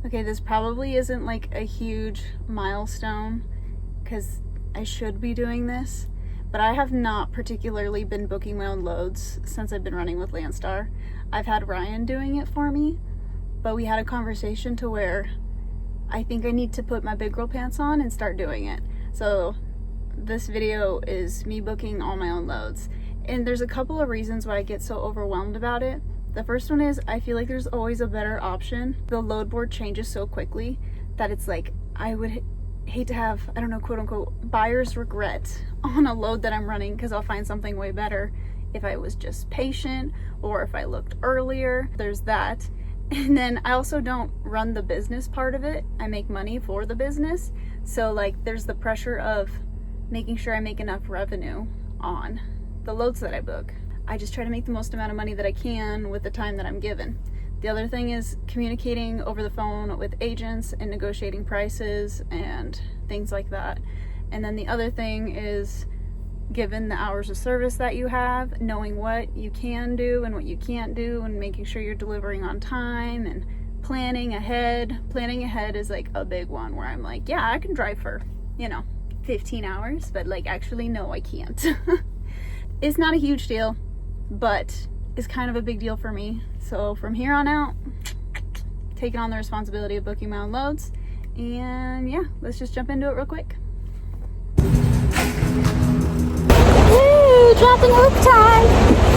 Okay, this probably isn't like a huge milestone because I should be doing this, but I have not particularly been booking my own loads since I've been running with Landstar. I've had Ryan doing it for me, but we had a conversation to where I think I need to put my big girl pants on and start doing it. So this video is me booking all my own loads. And there's a couple of reasons why I get so overwhelmed about it. The first one is I feel like there's always a better option. The load board changes so quickly that it's like I would hate to have, I don't know, quote unquote, buyer's regret on a load that I'm running because I'll find something way better if I was just patient or if I looked earlier. There's that. And then I also don't run the business part of it. I make money for the business. So like there's the pressure of making sure I make enough revenue on the loads that I book. I just try to make the most amount of money that I can with the time that I'm given. The other thing is communicating over the phone with agents and negotiating prices and things like that. And then the other thing is, given the hours of service that you have, knowing what you can do and what you can't do and making sure you're delivering on time and planning ahead. Planning ahead is like a big one where I'm like, yeah, I can drive for, 15 hours, but like actually no, I can't. It's not a huge deal, but it's kind of a big deal for me. So from here on out, taking on the responsibility of booking my own loads. And yeah, let's just jump into it real quick. Woo, dropping hook time.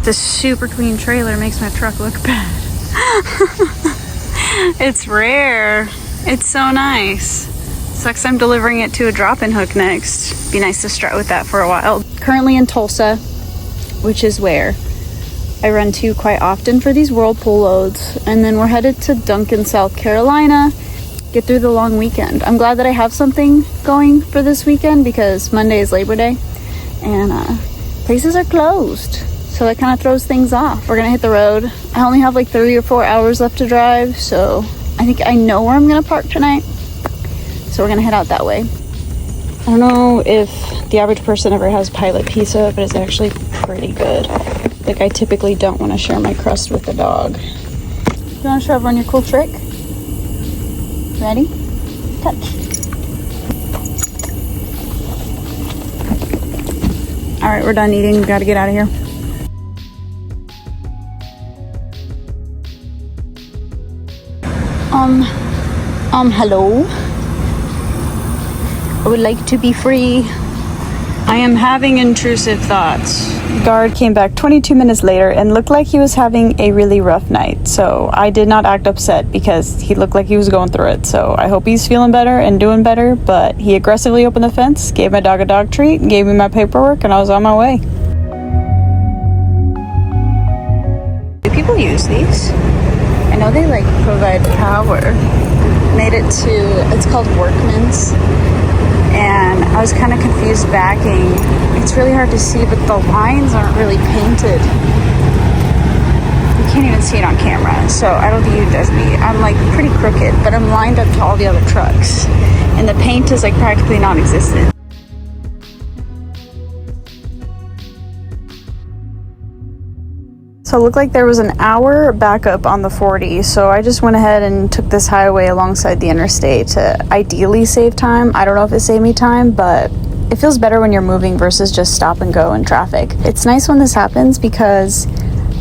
This super clean trailer makes my truck look bad. It's rare. It's so nice. Sucks I'm delivering it to a drop-in hook next. Be nice to strut with that for a while. Currently in Tulsa, which is where I run to quite often for these Whirlpool loads. And then we're headed to Duncan, South Carolina, get through the long weekend. I'm glad that I have something going for this weekend because Monday is Labor Day and places are closed. So that kind of throws things off. We're gonna hit the road. I only have like 3 or 4 hours left to drive, so I think I know where I'm gonna park tonight. So we're gonna head out that way. I don't know if the average person ever has pilot pizza, but it's actually pretty good. Like I typically don't want to share my crust with the dog. You wanna show everyone your cool trick? Ready? Touch. All right, we're done eating. We gotta get out of here. Hello. I would like to be free. I am having intrusive thoughts. Guard came back 22 minutes later and looked like he was having a really rough night. So I did not act upset because he looked like he was going through it. So I hope he's feeling better and doing better. But he aggressively opened the fence, gave my dog a dog treat, gave me my paperwork, and I was on my way. Do people use these? I know they like provide power. Made it to, it's called Workman's, and I was kind of confused backing. It's really hard to see, but the lines aren't really painted. You can't even see it on camera, so I don't think you can judge me. I'm like pretty crooked, but I'm lined up to all the other trucks, and the paint is like practically non-existent. So it looked like there was an hour backup on the 40, so I just went ahead and took this highway alongside the interstate to ideally save time. I don't know if it saved me time, but it feels better when you're moving versus just stop and go in traffic. It's nice when this happens because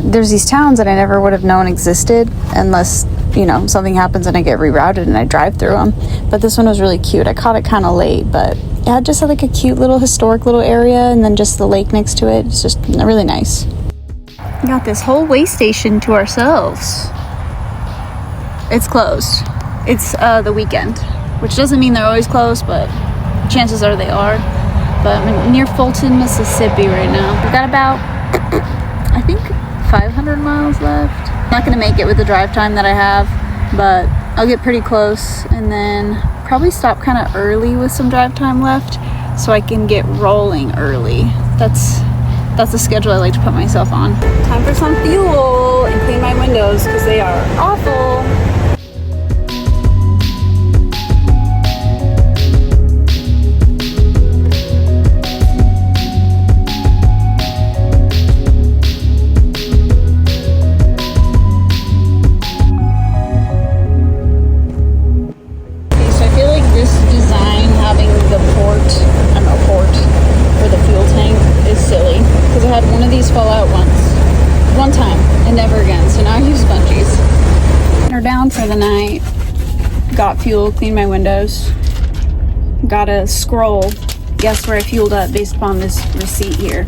there's these towns that I never would have known existed unless, something happens and I get rerouted and I drive through them. But this one was really cute. I caught it kind of late, but it just had like a cute little historic little area and then just the lake next to it. It's just really nice. Got this whole way station to ourselves. It's closed. It's the weekend, which doesn't mean they're always closed, but chances are they are. But I'm near Fulton, Mississippi right now. We've got about, I think, 500 miles left. I'm not gonna make it with the drive time that I have, but I'll get pretty close and then probably stop kind of early with some drive time left so I can get rolling early. That's the schedule I like to put myself on. Time for some fuel and clean my windows because they are awful. Fall out one time and never again, so now I use bungees. We're down for the night, got fuel, cleaned my windows, got a scroll, guess where I fueled up based upon this receipt here.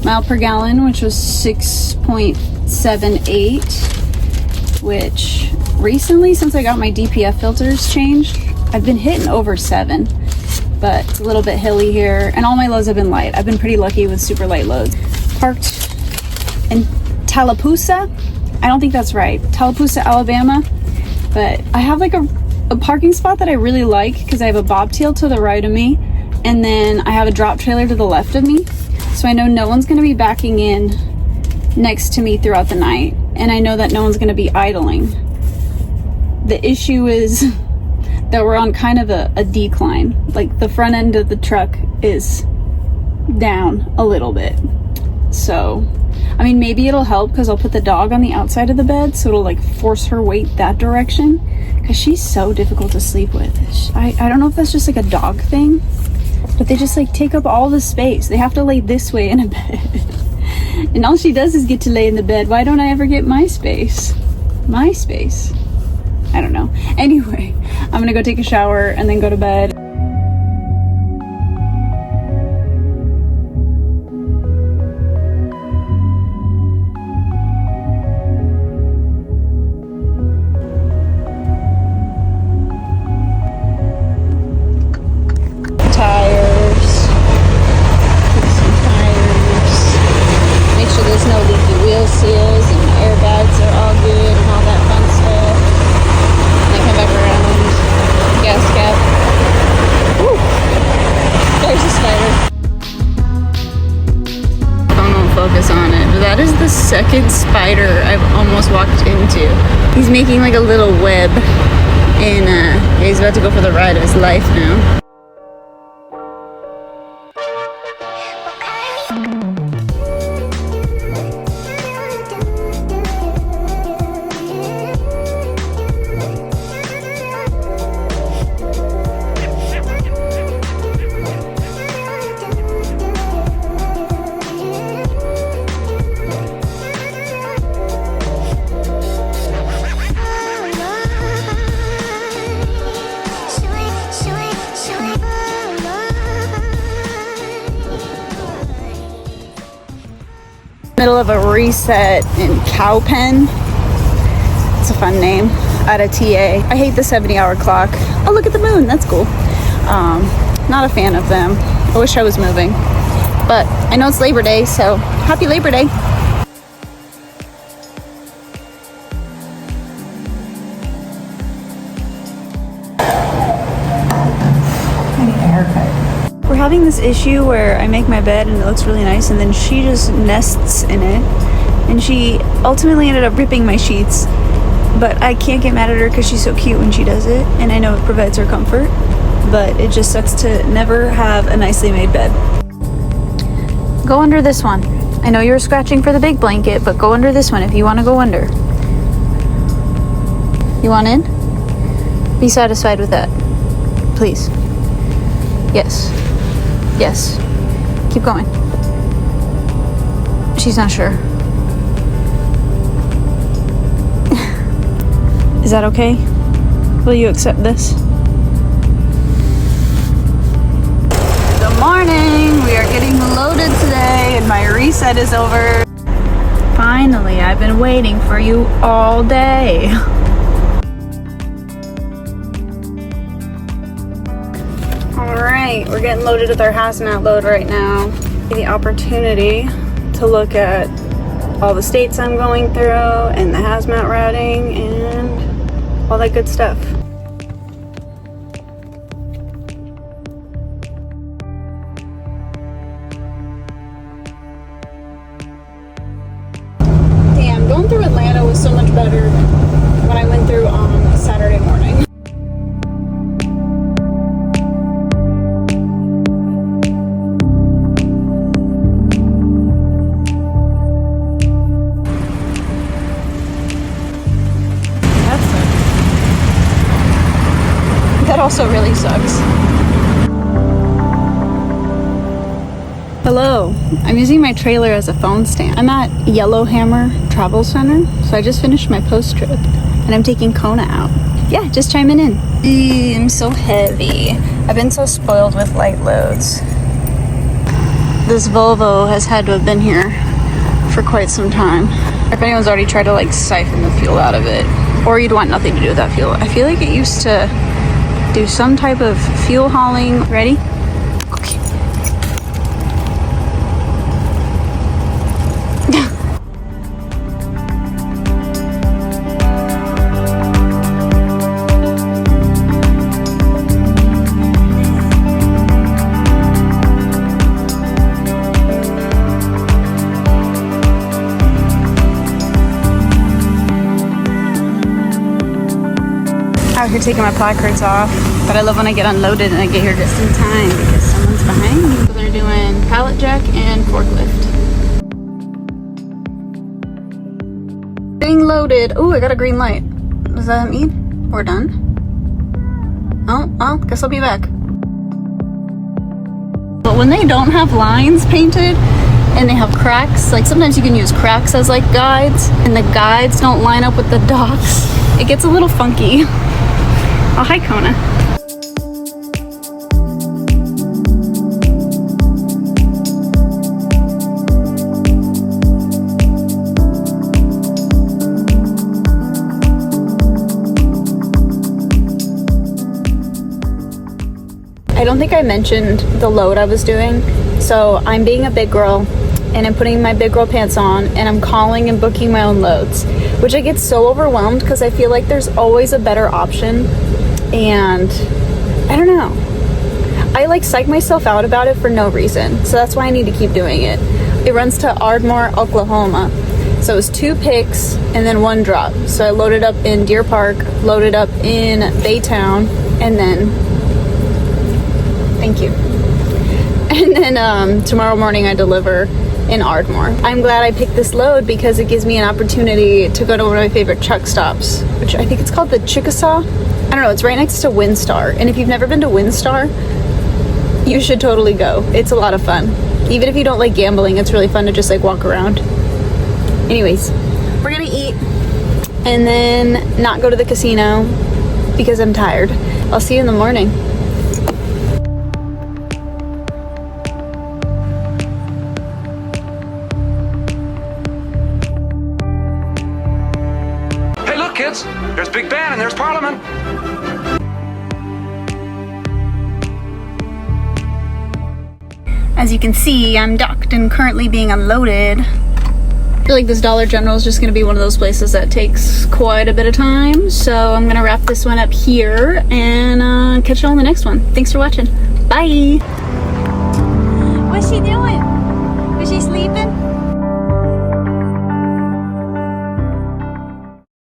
Mile per gallon, which was 6.78, which recently, since I got my DPF filters changed, I've been hitting over 7, but it's a little bit hilly here, and all my loads have been light. I've been pretty lucky with super light loads. Parked in Tallapoosa, I don't think that's right, Tallapoosa, Alabama, but I have like a parking spot that I really like because I have a bobtail to the right of me and then I have a drop trailer to the left of me, so I know no one's going to be backing in next to me throughout the night, and I know that no one's going to be idling. The issue is that we're on kind of a decline, like the front end of the truck is down a little bit. So, I mean, maybe it'll help because I'll put the dog on the outside of the bed, so it'll like force her weight that direction, because she's so difficult to sleep with. I don't know if that's just like a dog thing, but they just like take up all the space. They have to lay this way in a bed. And all she does is get to lay in the bed. Why don't I ever get my space? My space. I don't know. Anyway, I'm gonna go take a shower and then go to bed. Seals and airbags are all good and all that fun stuff. And I come back around, gas cap. Woo! There's a spider. Phone won't focus on it, but that is the second spider I've almost walked into. He's making like a little web, and he's about to go for the ride of his life now. Middle of a reset in Cow Pen. It's a fun name. At a TA. I hate the 70-hour clock. Oh, look at the moon. That's cool. Not a fan of them. I wish I was moving. But I know it's Labor Day, so happy Labor Day. I need a haircut. We're having this issue where I make my bed and it looks really nice, and then she just nests in it, and she ultimately ended up ripping my sheets, but I can't get mad at her because she's so cute when she does it, and I know it provides her comfort, but it just sucks to never have a nicely made bed. Go under this one. I know you were scratching for the big blanket, but go under this one if you want to go under. You want in? Be satisfied with that, please. Yes. Yes. Keep going. She's not sure. Is that okay? Will you accept this? Good morning. We are getting loaded today and my reset is over. Finally, I've been waiting for you all day. Alright, we're getting loaded with our hazmat load right now. The opportunity to look at all the states I'm going through and the hazmat routing and all that good stuff. Damn, going through Atlanta was so much better when I went through on Saturday morning. That also really sucks. Hello, I'm using my trailer as a phone stand. I'm at Yellowhammer Travel Center, so I just finished my post trip and I'm taking Kona out. Yeah, just chiming in. I'm so heavy. I've been so spoiled with light loads. This Volvo has had to have been here for quite some time. If anyone's already tried to like siphon the fuel out of it, or you'd want nothing to do with that fuel. I feel like it used to do some type of fuel hauling. Ready? Okay. Out here taking my placards off, but I love when I get unloaded and I get here just in time because someone's behind me. So they're doing pallet jack and forklift. Being loaded. Oh, I got a green light. Does that mean we're done? Oh, well, guess I'll be back. But when they don't have lines painted and they have cracks, like sometimes you can use cracks as like guides, and the guides don't line up with the docks, it gets a little funky. Oh, hi, Kona. I don't think I mentioned the load I was doing. So I'm being a big girl and I'm putting my big girl pants on and I'm calling and booking my own loads, which I get so overwhelmed because I feel like there's always a better option. And I don't know, I like psych myself out about it for no reason, so that's why I need to keep doing it. It runs to Ardmore, Oklahoma, so it was 2 picks and then 1 drop. So I loaded up in Deer Park, loaded up in Baytown, and then thank you, and then tomorrow morning I deliver in Ardmore. I'm glad I picked this load because it gives me an opportunity to go to one of my favorite truck stops, which I think it's called the Chickasaw. I don't know, it's right next to Windstar. And if you've never been to Windstar, you should totally go. It's a lot of fun. Even if you don't like gambling, it's really fun to just like walk around. Anyways, we're gonna eat and then not go to the casino because I'm tired. I'll see you in the morning. Hey, look, kids, there's Big Ben and there's Parliament. As you can see, I'm docked and currently being unloaded. I feel like this Dollar General is just going to be one of those places that takes quite a bit of time. So I'm going to wrap this one up here and catch you on the next one. Thanks for watching. Bye. What's she doing? Was she sleeping?